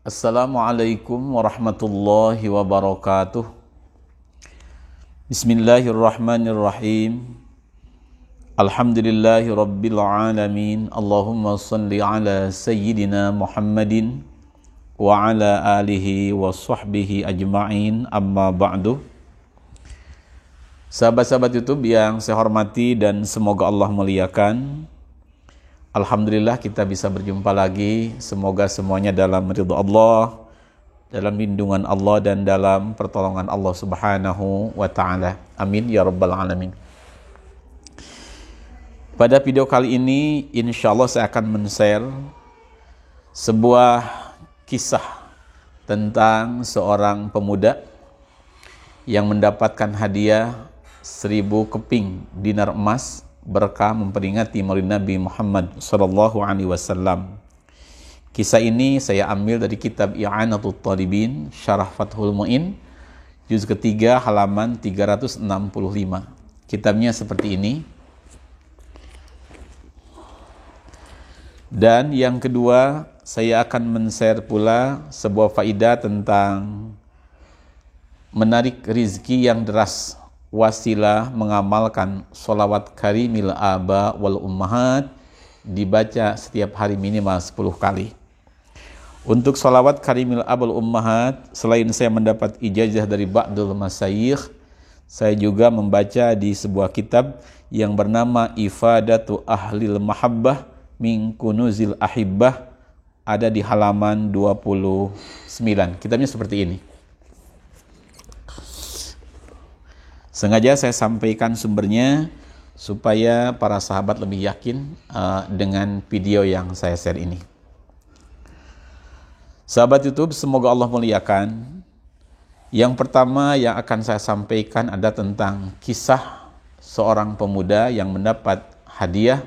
Assalamualaikum warahmatullahi wabarakatuh. Bismillahirrahmanirrahim. Alhamdulillahi rabbil alamin. Allahumma salli ala sayyidina Muhammadin wa ala alihi wa sahbihi ajma'in, amma ba'du. Sahabat-sahabat YouTube yang saya hormati dan semoga Allah muliakan, alhamdulillah kita bisa berjumpa lagi. Semoga semuanya dalam ridha Allah, dalam lindungan Allah, dan dalam pertolongan Allah subhanahu wa ta'ala. Amin ya rabbal alamin. Pada video kali ini insya Allah saya akan men-share sebuah kisah tentang seorang pemuda yang mendapatkan hadiah 1000 keping dinar emas berkah memperingati Maulid Nabi Muhammad sallallahu alaihi wasallam. Kisah ini saya ambil dari kitab I'anatut Talibin Syarah Fathul Mu'in juz ketiga halaman 365. Kitabnya seperti ini. Dan yang kedua, saya akan men-share pula sebuah faidah tentang menarik rizki yang deras, wasilah mengamalkan sholawat karimil aba wal ummahat, dibaca setiap hari minimal 10 kali. Untuk sholawat karimil aba wal ummahat, selain saya mendapat ijazah dari ba'dul masyayikh, saya juga membaca di sebuah kitab yang bernama Ifadatu Ahlil Mahabbah min Kunuzil Ahibbah, ada di halaman 29. Kitabnya seperti ini. Sengaja saya sampaikan sumbernya supaya para sahabat lebih yakin dengan video yang saya share ini. Sahabat YouTube, semoga Allah muliakan. Yang pertama yang akan saya sampaikan ada tentang kisah seorang pemuda yang mendapat hadiah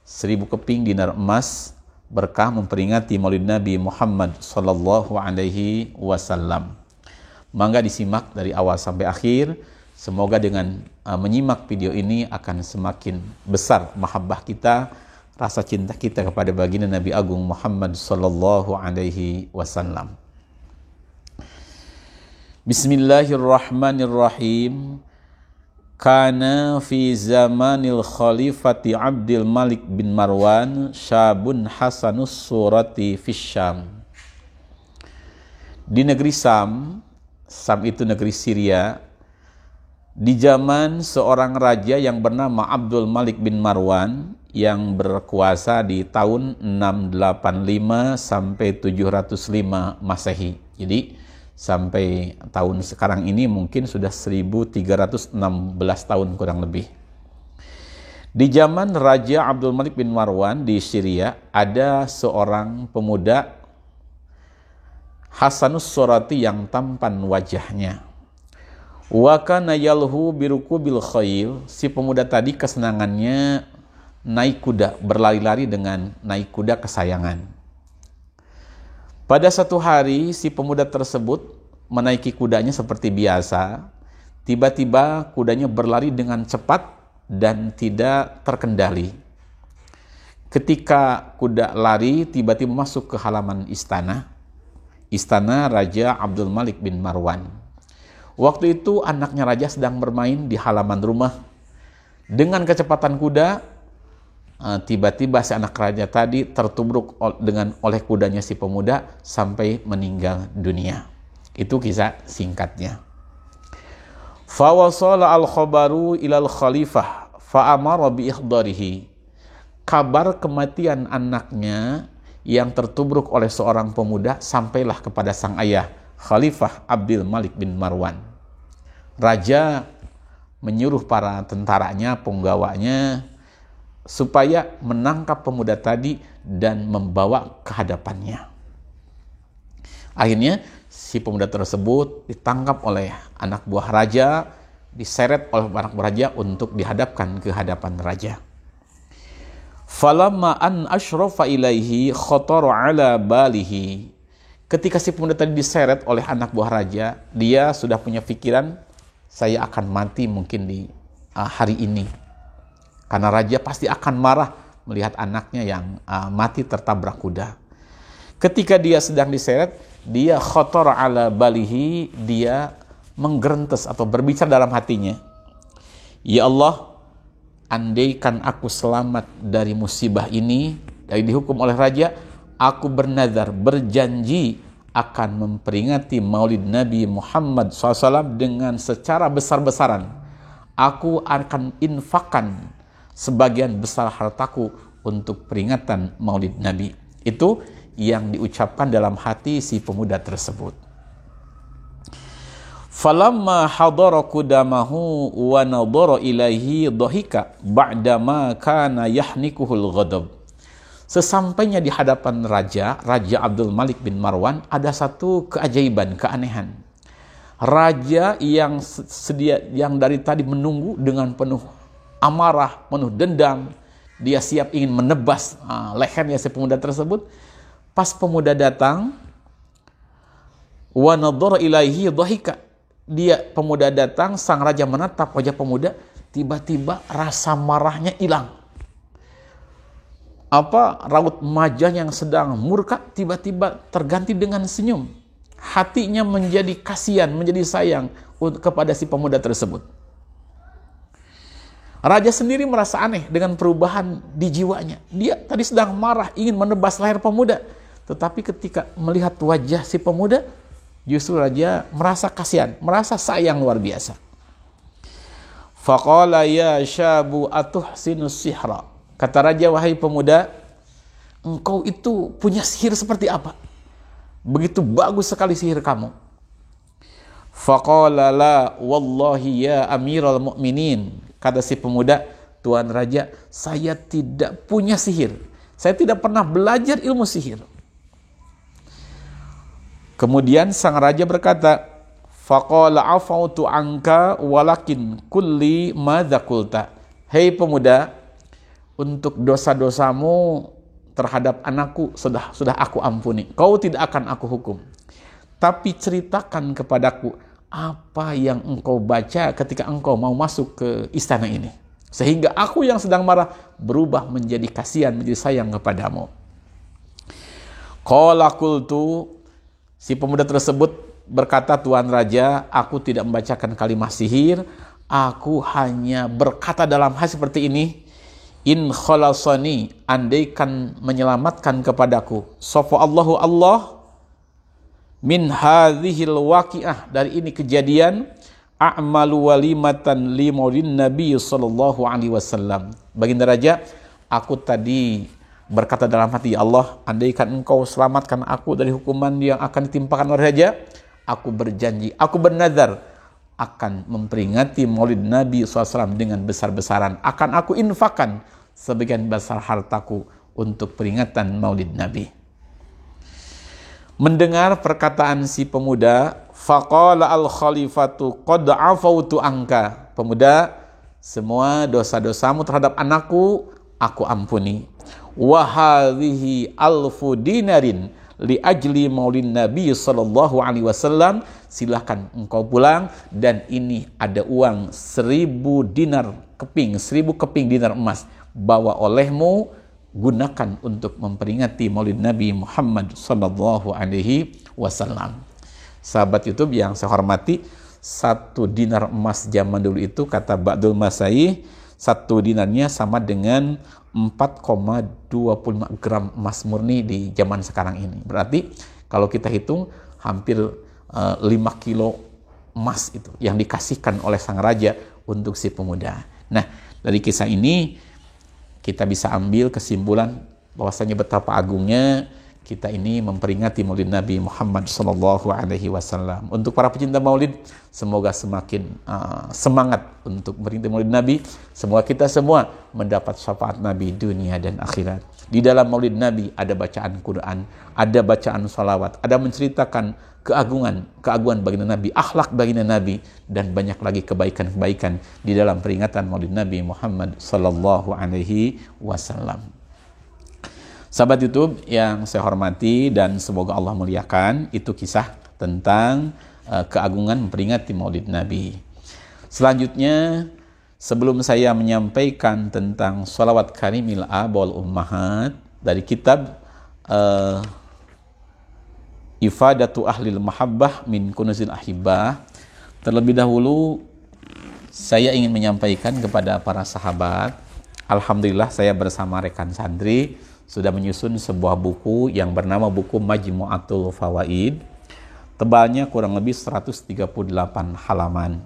1000 keping dinar emas berkah memperingati Maulid Nabi Muhammad sallallahu alaihi wasallam. Mangga disimak dari awal sampai akhir. Semoga dengan menyimak video ini akan semakin besar mahabbah kita, rasa cinta kita kepada baginda Nabi Agung Muhammad sallallahu alaihi wasallam. Bismillahirrahmanirrahim. Kana fi zamanil khalifati Abdul Malik bin Marwan syabun hasanus surati fisyam. Di negeri Sam itu negeri Syria, di zaman seorang raja yang bernama Abdul Malik bin Marwan yang berkuasa di tahun 685 sampai 705 Masehi. Jadi sampai tahun sekarang ini mungkin sudah 1316 tahun kurang lebih. Di zaman Raja Abdul Malik bin Marwan di Syria, ada seorang pemuda hasanus surati yang tampan wajahnya. Wa kana yalhu birukubil khayl, si pemuda tadi kesenangannya naik kuda, berlari-lari dengan naik kuda kesayangan. Pada satu hari si pemuda tersebut menaiki kudanya seperti biasa. Tiba-tiba kudanya berlari dengan cepat dan tidak terkendali. Ketika kuda lari, tiba-tiba masuk ke halaman istana Raja Abdul Malik bin Marwan. Waktu itu anaknya raja sedang bermain di halaman rumah. Dengan kecepatan kuda, tiba-tiba si anak raja tadi tertubruk oleh kudanya si pemuda sampai meninggal dunia. Itu kisah singkatnya. Fawasala al-khabaru ilal khalifah fa'amara bi ikhdarihi. Kabar kematian anaknya yang tertubruk oleh seorang pemuda sampailah kepada sang ayah, Khalifah Abdul Malik bin Marwan. Raja menyuruh para tentaranya, penggawanya, supaya menangkap pemuda tadi dan membawa ke hadapannya. Akhirnya si pemuda tersebut ditangkap oleh anak buah raja, diseret oleh anak buah raja untuk dihadapkan ke hadapan raja. Falamma an asyrafa ilaihi khatara ala balihi. Ketika si pemuda tadi diseret oleh anak buah raja, dia sudah punya pikiran, saya akan mati mungkin di hari ini. Karena raja pasti akan marah melihat anaknya yang mati tertabrak kuda. Ketika dia sedang diseret, dia khotor ala balihi, dia menggerintes atau berbicara dalam hatinya, ya Allah, andaikan aku selamat dari musibah ini, dari dihukum oleh raja, aku bernazar, berjanji akan memperingati maulid Nabi Muhammad SAW dengan secara besar-besaran. Aku akan infakkan sebagian besar hartaku untuk peringatan maulid Nabi. Itu yang diucapkan dalam hati si pemuda tersebut. Falamma hadara qudamahu wa nadhara ilaihi dhahika ba'dama kana yahnikuhul ghadab. Sesampainya di hadapan Raja Abdul Malik bin Marwan, ada satu keajaiban, keanehan. Raja yang dari tadi menunggu dengan penuh amarah, penuh dendam, dia siap ingin menebas lehernya si pemuda tersebut. Pas pemuda datang, wa nadhara ilaihi dhahika, pemuda datang, sang raja menatap wajah pemuda, tiba-tiba rasa marahnya hilang. Raut wajah yang sedang murka tiba-tiba terganti dengan senyum. Hatinya menjadi kasihan, menjadi sayang kepada si pemuda tersebut. Raja sendiri merasa aneh dengan perubahan di jiwanya. Dia tadi sedang marah, ingin menebas leher pemuda. Tetapi ketika melihat wajah si pemuda, justru raja merasa kasihan, merasa sayang luar biasa. Faqala ya syabu atuhsinus sihra. Kata raja, wahai pemuda, engkau itu punya sihir seperti apa? Begitu bagus sekali sihir kamu. Faqala la wallahi ya amiral mu'minin. Kata si pemuda, Tuan Raja, saya tidak punya sihir. Saya tidak pernah belajar ilmu sihir. Kemudian sang raja berkata, faqala afautu anka walakin kulli madza qulta. Hei pemuda, untuk dosa-dosamu terhadap anakku sudah aku ampuni. Kau tidak akan aku hukum. Tapi ceritakan kepadaku apa yang engkau baca ketika engkau mau masuk ke istana ini, sehingga aku yang sedang marah berubah menjadi kasihan, menjadi sayang kepadamu. Qala qultu, si pemuda tersebut berkata, Tuan Raja, aku tidak membacakan kalimat sihir, aku hanya berkata dalam hal seperti ini, in khalasani, andaikan menyelamatkan kepadaku, sofa Allahu Allah, min hadhil waqi'ah, dari ini kejadian, a'malu walimatan li maulidin Nabi sallallahu alaihi wasallam. Baginda Raja, aku tadi berkata dalam hati, ya Allah, andaikan engkau selamatkan aku dari hukuman yang akan ditimpakan oleh raja, aku berjanji, aku bernazar akan memperingati maulid Nabi SAW dengan besar-besaran. Akan aku infakkan sebagian besar hartaku untuk peringatan maulid Nabi. Mendengar perkataan si pemuda, faqala al-khalifatu qad afautu anka. Pemuda, semua dosa-dosamu terhadap anakku aku ampuni. Wa hadhihi alfu dinarin li ajli maulid Nabi sallallahu alaihi wasallam. Silahkan engkau pulang, dan ini ada uang 1000 dinar keping, 1000 keping dinar emas, bawa olehmu, gunakan untuk memperingati maulid Nabi Muhammad sallallahu alaihi wasallam. Sahabat YouTube yang saya hormati, 1 dinar emas zaman dulu itu, kata Ba'dul Masayih, 1 dinarnya sama dengan 4,25 gram emas murni di zaman sekarang ini. Berarti kalau kita hitung hampir 5 kilo emas itu yang dikasihkan oleh sang raja untuk si pemuda. Nah, dari kisah ini kita bisa ambil kesimpulan bahwasanya betapa agungnya kita ini memperingati maulid Nabi Muhammad sallallahu alaihi wasallam. Untuk para pecinta maulid, semoga semakin semangat untuk memperingati maulid Nabi. Semoga kita semua mendapat syafaat Nabi dunia dan akhirat. Di dalam maulid Nabi ada bacaan Quran, ada bacaan salawat, ada menceritakan keagungan baginda Nabi, akhlak baginda Nabi, dan banyak lagi kebaikan-kebaikan di dalam peringatan maulid Nabi Muhammad sallallahu alaihi wasallam. Sahabat YouTube yang saya hormati dan semoga Allah muliakan, itu kisah tentang keagungan memperingati maulid Nabi. Selanjutnya, sebelum saya menyampaikan tentang sholawat karimil aba wal ummahat dari kitab Ifadatu Ahlil Mahabbah min Kunuzil Ahibbah. Terlebih dahulu saya ingin menyampaikan kepada para sahabat, alhamdulillah saya bersama rekan santri sudah menyusun sebuah buku yang bernama buku Majmu'atul Fawaid. Tebalnya kurang lebih 138 halaman.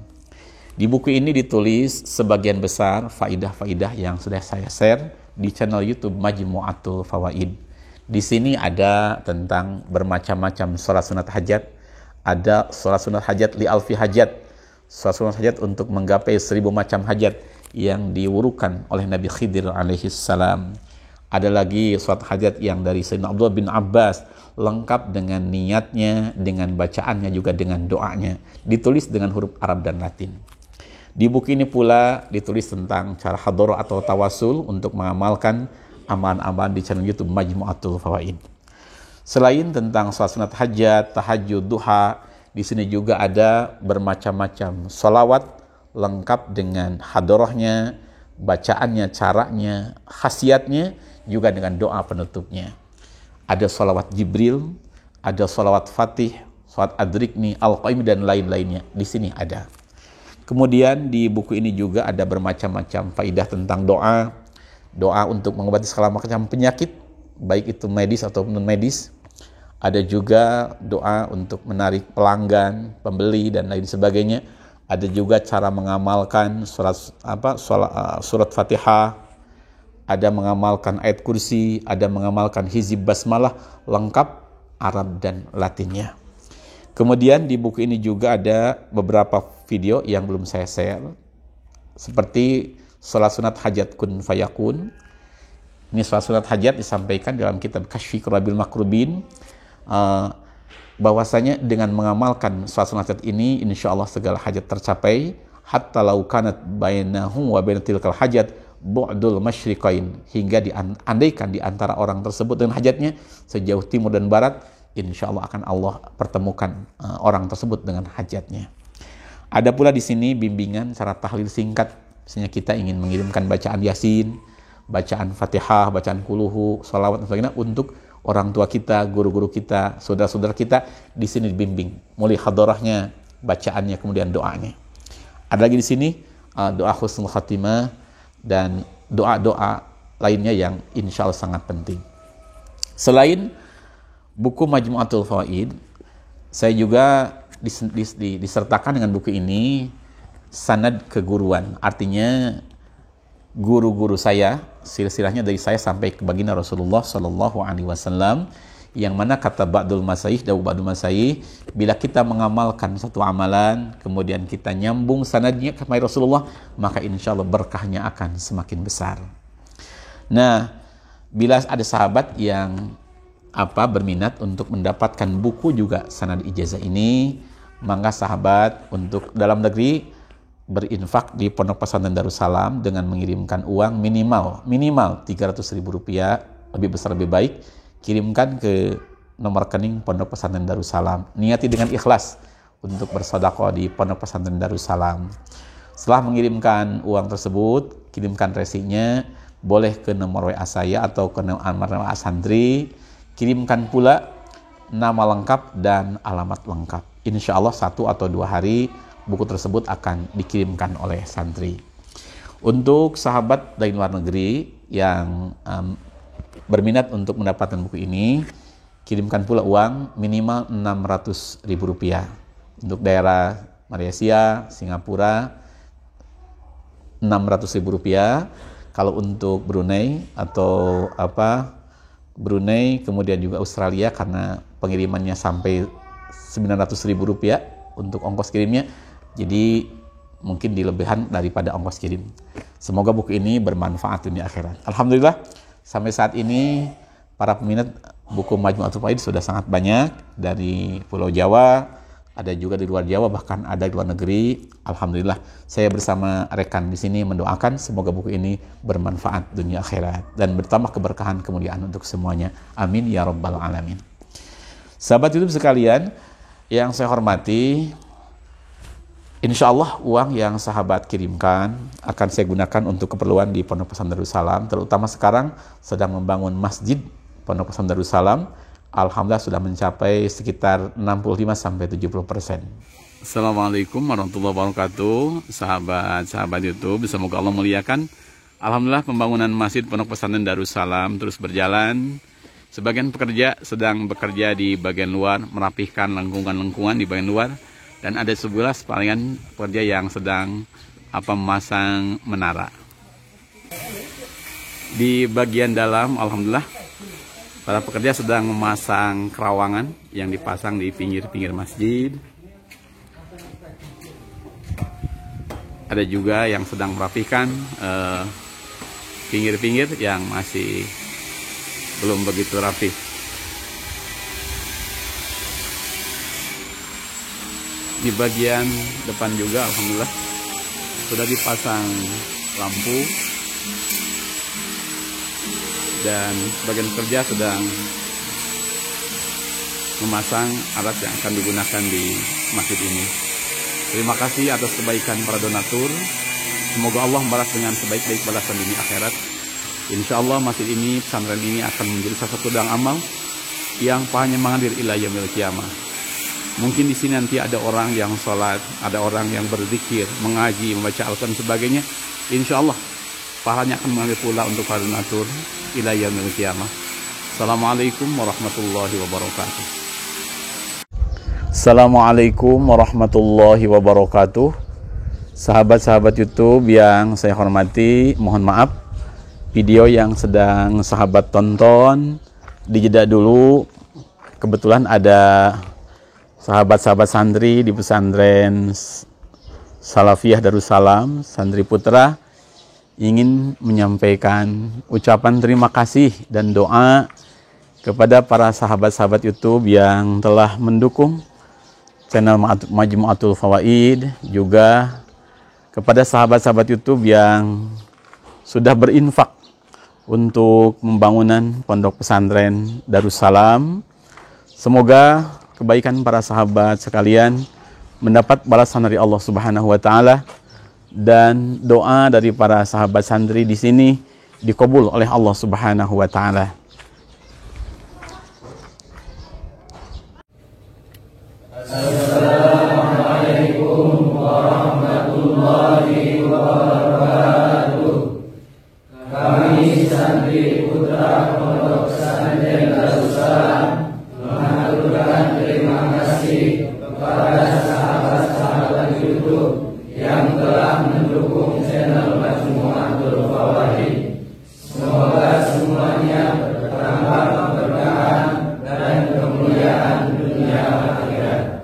Di buku ini ditulis sebagian besar faidah-faidah yang sudah saya share di channel YouTube Majmu'atul Fawaid. Di sini ada tentang bermacam-macam sholat sunat hajat, ada sholat sunat hajat li alfi hajat, sholat sunat hajat untuk menggapai 1000 macam hajat yang diwurukan oleh Nabi Khidir alaihi salam. Ada lagi sholat hajat yang dari Sayyidina Abdullah bin Abbas, lengkap dengan niatnya, dengan bacaannya, juga dengan doanya. Ditulis dengan huruf Arab dan Latin. Di buku ini pula ditulis tentang cara hadroh atau tawasul untuk mengamalkan amalan-amalan di channel YouTube Majmu'atul Fawaid. Selain tentang sholat sunat hajat, tahajud, duha, di sini juga ada bermacam-macam sholawat lengkap dengan hadrohnya, bacaannya, caranya, khasiatnya, juga dengan doa penutupnya. Ada sholawat Jibril, ada sholawat Fatih, sholawat Adrikni, Al-Qaim, dan lain-lainnya. Di sini ada. Kemudian di buku ini juga ada bermacam-macam faidah tentang doa, doa untuk mengobati segala macam penyakit, baik itu medis atau non medis. Ada juga doa untuk menarik pelanggan, pembeli, dan lain sebagainya. Ada juga cara mengamalkan surat Fatihah, ada mengamalkan ayat kursi, ada mengamalkan hizib basmalah, lengkap Arab dan Latinnya. Kemudian di buku ini juga ada beberapa video yang belum saya share, seperti sholat sunat hajat kun fayakun. Ini sholat sunat hajat disampaikan dalam kitab Kasyfi Kurabil Makrubin, bahwasanya dengan mengamalkan sholat sunat hajat ini, insya Allah segala hajat tercapai. Hatta lau kanat bainahu wa bain tilkal hajat bu'dul masyriqain, hingga diandaikan di antara orang tersebut dengan hajatnya sejauh timur dan barat, insya Allah akan Allah pertemukan orang tersebut dengan hajatnya. Ada pula di sini bimbingan cara tahlil singkat, misalnya kita ingin mengirimkan bacaan Yasin, bacaan Fatihah, bacaan Kuluhu, sholawat dan sebagainya untuk orang tua kita, guru-guru kita, saudara-saudara kita. Di sini dibimbing mulai hadorahnya, bacaannya, kemudian doanya. Ada lagi di sini doa husnul khatimah dan doa-doa lainnya yang insya Allah sangat penting. Selain buku Majmu'atul Fawaid, saya juga disertakan dengan buku ini sanad keguruan. Artinya guru-guru saya, silsilahnya dari saya sampai ke baginda Rasulullah Sallallahu Alaihi Wasallam, yang mana kata Ba'dul Masaih, bila kita mengamalkan satu amalan, kemudian kita nyambung sanadnya kepada Rasulullah, maka insya Allah berkahnya akan semakin besar. Nah, bila ada sahabat yang berminat untuk mendapatkan buku juga sanad ijazah ini, maka sahabat untuk dalam negeri berinfak di Pondok Pesantren Darussalam dengan mengirimkan uang minimal 300.000 rupiah, lebih besar lebih baik, kirimkan ke nomor rekening Pondok Pesantren Darussalam. Niati dengan ikhlas untuk bersedekah di Pondok Pesantren Darussalam. Setelah mengirimkan uang tersebut, kirimkan resinya, boleh ke nomor WA saya atau ke nomor WA santri. Kirimkan pula nama lengkap dan alamat lengkap. Insya Allah 1 atau 2 hari buku tersebut akan dikirimkan oleh santri. Untuk sahabat dari luar negeri yang berminat untuk mendapatkan buku ini, kirimkan pula uang minimal 600.000 rupiah. Untuk daerah Malaysia, Singapura, 600.000 rupiah. Kalau untuk Brunei atau Brunei, kemudian juga Australia, karena pengirimannya sampai 900.000 rupiah untuk ongkos kirimnya, jadi mungkin dilebihan daripada ongkos kirim. Semoga buku ini bermanfaat dunia akhirat. Alhamdulillah, sampai saat ini para peminat buku Majmu'atul Fawaid sudah sangat banyak dari Pulau Jawa, ada juga di luar Jawa, bahkan ada di luar negeri. Alhamdulillah, saya bersama rekan di sini mendoakan semoga buku ini bermanfaat dunia akhirat dan bertambah keberkahan kemuliaan untuk semuanya. Amin ya rabbal alamin. Sahabat YouTube sekalian yang saya hormati, insya Allah uang yang sahabat kirimkan akan saya gunakan untuk keperluan di Pondok Pesantren Darussalam, terutama sekarang sedang membangun masjid Pondok Pesantren Darussalam. alhamdulillah sudah mencapai sekitar 65-70%. Assalamualaikum warahmatullahi wabarakatuh, sahabat-sahabat YouTube, semoga Allah muliakan. Alhamdulillah pembangunan Masjid Pondok Pesantren Darussalam terus berjalan. Sebagian pekerja sedang bekerja di bagian luar, merapihkan lengkungan-lengkungan di bagian luar, dan ada 11 palingan pekerja yang sedang memasang menara. Di bagian dalam, alhamdulillah, para pekerja sedang memasang kerawangan yang dipasang di pinggir-pinggir masjid. Ada juga yang sedang merapikan pinggir-pinggir yang masih belum begitu rapi. Di bagian depan juga alhamdulillah sudah dipasang lampu, dan bagian kerja sedang memasang alat yang akan digunakan di masjid ini. Terima kasih atas kebaikan para donatur. Semoga Allah membalas dengan sebaik-baik balasan dunia akhirat. Insya Allah masjid ini, pesantren ini akan menjadi salah satu ladang amal yang pahalanya mengalir ila yaumil qiyamah. Mungkin di sini nanti ada orang yang sholat, ada orang yang berzikir, mengaji, membaca Al-Quran dan sebagainya. Insya Allah pahalanya akan mengalir pula untuk para donatur ila yaumil qiyamah. Assalamualaikum warahmatullahi wabarakatuh. Assalamualaikum warahmatullahi wabarakatuh. Sahabat-sahabat YouTube yang saya hormati, mohon maaf video yang sedang sahabat tonton dijeda dulu. Kebetulan ada sahabat-sahabat santri di pesantren Salafiyah Darussalam, Santri Putra, ingin menyampaikan ucapan terima kasih dan doa kepada para sahabat-sahabat YouTube yang telah mendukung channel Majmu'atul Fawaid, juga kepada sahabat-sahabat YouTube yang sudah berinfak untuk pembangunan pondok pesantren Darussalam. Semoga kebaikan para sahabat sekalian mendapat balasan dari Allah Subhanahu wa taala, dan doa dari para sahabat santri di sini dikabul oleh Allah Subhanahu wa taala. Assalamualaikum warahmatullahi wabarakatuh. Kami santri putra Pondok Pesantren Darussalam mengaturkan terima kasih kepada sahabat-sahabat YouTube yang telah mendukung channel Majmu'atul Fawaid. Semoga semuanya bertambah keberkahan dan kemuliaan dunia akhirat.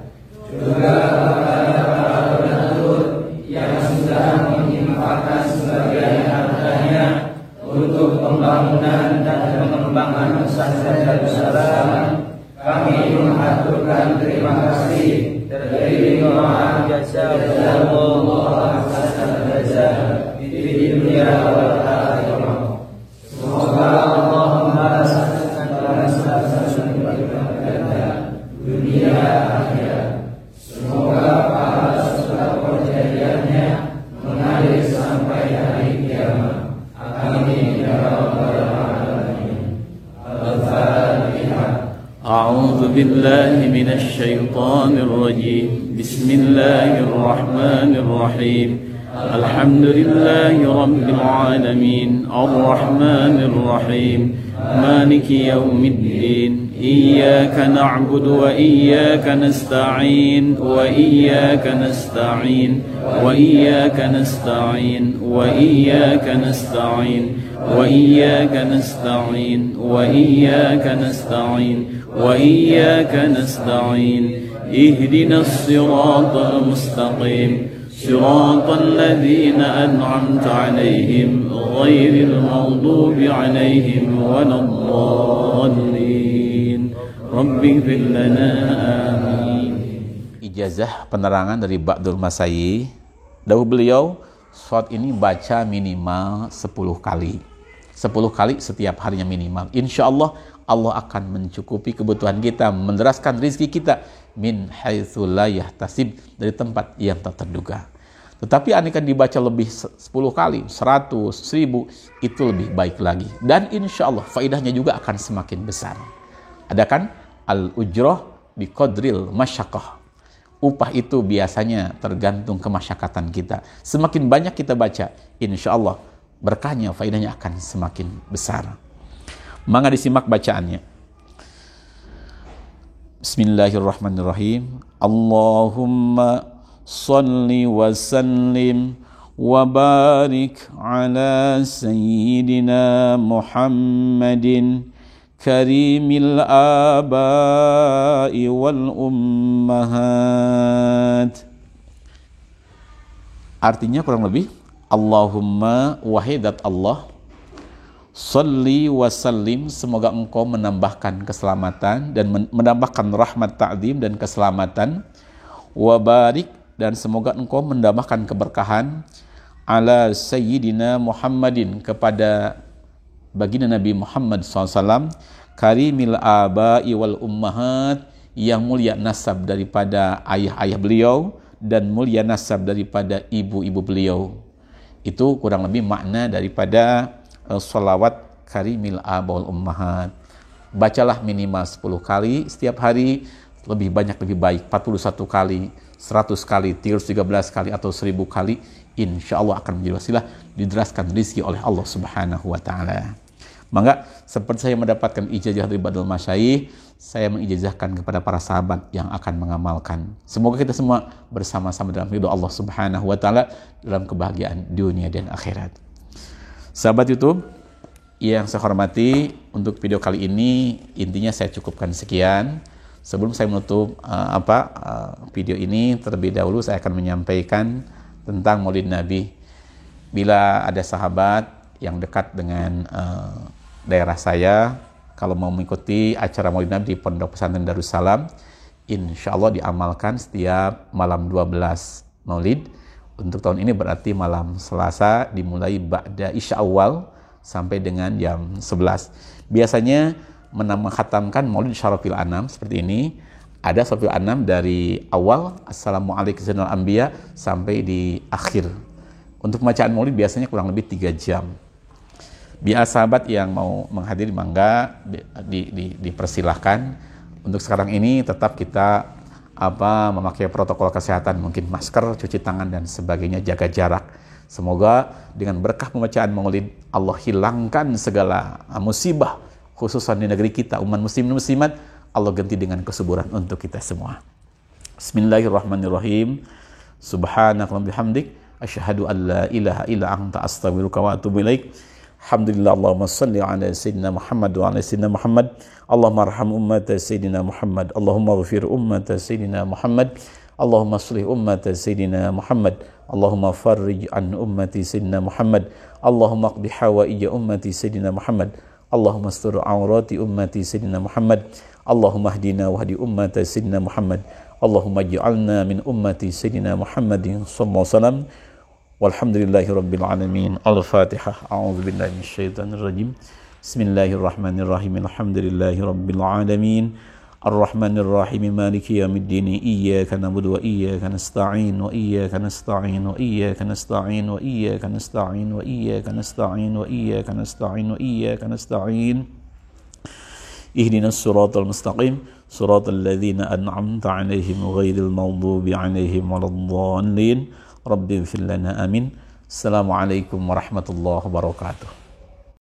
Juga kepada para donatur yang sudah menginfakkan sebagian hartanya untuk pembangunan dan pengembangan pesantren Darussalam, kami mengaturkan terima kasih dari doa jazakumullah khairan jazaa di dunia wal akhirah. Semoga Allah membalaskan balasan kita dunia akhirat. Semoga pahala sedekah jariahnya mengalir sampai hari kiamat. Amin ya rabbal alamin. Al-Fatihah. أعوذ بالله من الشيطان الرجيم. بسم الله الرحمن الرحيم. الحمد لله رب العالمين الرحمن الرحيم مالك يوم الدين إياك نعبد وإياك نستعين وإياك نستعين وإياك نستعين وإياك نستعين وإياك نستعين وإياك نستعين وإياك نستعين اهدنا الصراط المستقيم صراط الذين أنعمت عليهم غير المغضوب عليهم ولا الضالين رب اغفر لنا آمين. Ijazah penerangan dari Ba'dul Masai, dahulu beliau sholat ini baca minimal 10 kali. 10 kali setiap harinya minimal. Insya Allah, Allah akan mencukupi kebutuhan kita, menderaskan rezeki kita min haitsu la yahtasib, dari tempat yang tak terduga. Tetapi andaikan dibaca lebih 10 kali, 100, 1000, itu lebih baik lagi. Dan insya Allah faidahnya juga akan semakin besar. Ada kan? Al-ujrah biqadril masyaqqah. Upah itu biasanya tergantung kemasyakatan kita. Semakin banyak kita baca, insya Allah berkahnya, faedahnya akan semakin besar. Mangga disimak bacaannya. Bismillahirrahmanirrahim. Allahumma salli wa sallim wa barik ala sayyidina Muhammadin karimil abai wal ummahat. Artinya kurang lebih, Allahumma, wahidat Allah, salli wa sallim, semoga engkau menambahkan keselamatan dan menambahkan rahmat ta'zim dan keselamatan, wa barik, dan semoga engkau menambahkan keberkahan, ala sayyidina Muhammadin, kepada baginda Nabi Muhammad SAW, karimil abai wal ummahat, yang mulia nasab daripada ayah-ayah beliau dan mulia nasab daripada ibu-ibu beliau. Itu kurang lebih makna daripada sholawat karimil abai wal ummahat. Bacalah minimal 10 kali setiap hari, lebih banyak lebih baik, 41 kali, 100 kali, 313 kali, atau 1000 kali, insya Allah akan menjadi wasilah dideraskan rezeki oleh Allah Subhanahu wa Ta'ala. Maka seperti saya mendapatkan ijazah dari Badul Masyayikh, saya mengijazahkan kepada para sahabat yang akan mengamalkan. Semoga kita semua bersama-sama dalam ridha Allah Subhanahu wa Ta'ala, dalam kebahagiaan dunia dan akhirat. Sahabat YouTube yang saya hormati, untuk video kali ini intinya saya cukupkan sekian. Sebelum saya menutup video ini, terlebih dahulu saya akan menyampaikan tentang Maulid Nabi. Bila ada sahabat yang dekat dengan daerah saya, kalau mau mengikuti acara Maulid Nabi di Pondok Pesantren Darussalam, insya Allah diamalkan setiap malam 12 Maulid. Untuk tahun ini berarti malam Selasa, dimulai ba'da Isya Awal sampai dengan jam 11. Biasanya menghatamkan Maulid Syarafil Anam seperti ini. Ada Syarafil Anam dari awal Assalamualaikum Zainal Anbiya sampai di akhir. Untuk pembacaan Maulid biasanya kurang lebih 3 jam. Biar sahabat yang mau menghadiri, mangga dipersilahkan. Untuk sekarang ini tetap kita memakai protokol kesehatan, mungkin masker, cuci tangan dan sebagainya, jaga jarak. Semoga dengan berkah pembacaan Maulid, Allah hilangkan segala musibah, khususan di negeri kita, umat muslim dan muslimat. Allah ganti dengan kesuburan untuk kita semua. Bismillahirrahmanirrahim. Subhanakallahumma bihamdik, asyhadu an la ilaha illa anta, astaghfiruka wa atubu ilaik. Alhamdulillah, Allahumma salli ala Sayyidina Muhammad wa ala Sayyidina Muhammad. Allahumma arham ummata Sayyidina Muhammad. Allahumma ghafir ummata Sayyidina Muhammad. Allahumma aslih ummata Sayyidina Muhammad. Allahumma farrij an ummati Sayyidina Muhammad. Allahumma qdi hawaija ummati Sayyidina Muhammad. Allahumma astur awrati ummati Sayyidina Muhammad. Allahumma hdina wahdi ummata Sayyidina Muhammad. Allahumma ij'alna min ummati Sayyidina Muhammadin sallallahu alaihi wasallam. Walhamdulillahi rabbil alamin. Al-Fatihah. A'udzu billahi minasyaitonir rajim. Bismillahirrahmanirrahim. Alhamdulillahi rabbil alamin. Ar-Rahmanir Rahim. Maliki yaumiddin. Iyyaka na'budu wa iyyaka nasta'in wa iyyaka nasta'in wa iyyaka nasta'in wa iyyaka nasta'in wa iyyaka nasta'in wa iyyaka nasta'in wa iyyaka nasta'in. Ihdinas siratal mustaqim. Siratal ladzina an'amta 'alaihim ghairil maghdubi 'alaihim waladdallin. Rabbi ighfir lana, amin. Assalamualaikum warahmatullahi wabarakatuh.